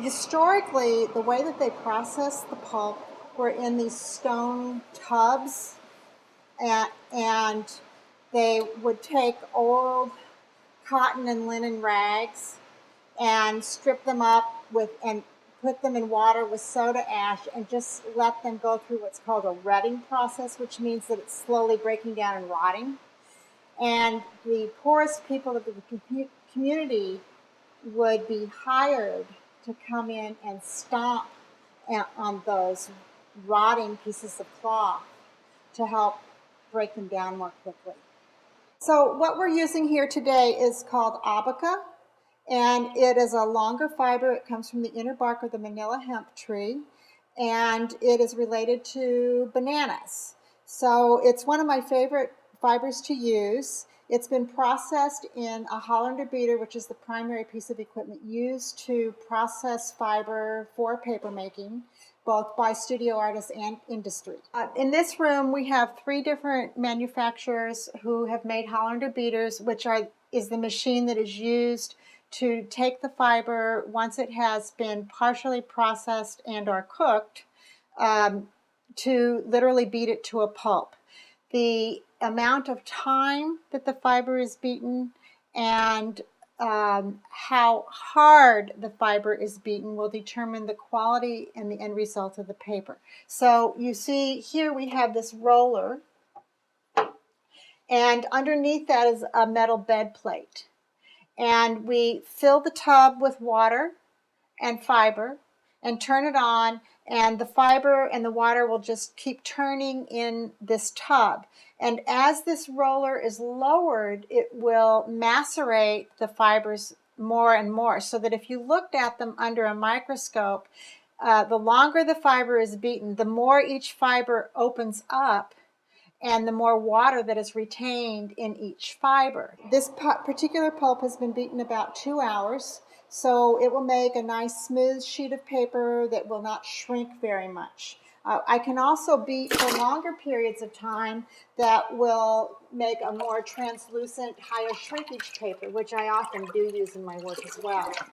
Historically, the way that they processed the pulp were in these stone tubs, and they would take old cotton and linen rags and strip them up and put them in water with soda ash and just let them go through what's called a rutting process, which means that it's slowly breaking down and rotting. And the poorest people of the community would be hired to come in and stomp on those rotting pieces of cloth to help break them down more quickly. So what we're using here today is called abaca, and it is a longer fiber. It comes from the inner bark of the Manila hemp tree, and it is related to bananas. So it's one of my favorite fibers to use. It's been processed in a Hollander beater, which is the primary piece of equipment used to process fiber for paper making, both by studio artists and industry. In this room, we have 3 different manufacturers who have made Hollander beaters, which is the machine that is used to take the fiber once it has been partially processed and or cooked, to literally beat it to a pulp. The amount of time that the fiber is beaten and how hard the fiber is beaten will determine the quality and the end result of the paper. So you see here we have this roller, and underneath that is a metal bed plate. And we fill the tub with water and fiber and turn it on, and the fiber and the water will just keep turning in this tub. And as this roller is lowered, it will macerate the fibers more and more, so that if you looked at them under a microscope, the longer the fiber is beaten, the more each fiber opens up and the more water that is retained in each fiber. This particular pulp has been beaten about 2 hours, so it will make a nice smooth sheet of paper that will not shrink very much. I can also beat for longer periods of time that will make a more translucent, higher shrinkage paper, which I often do use in my work as well.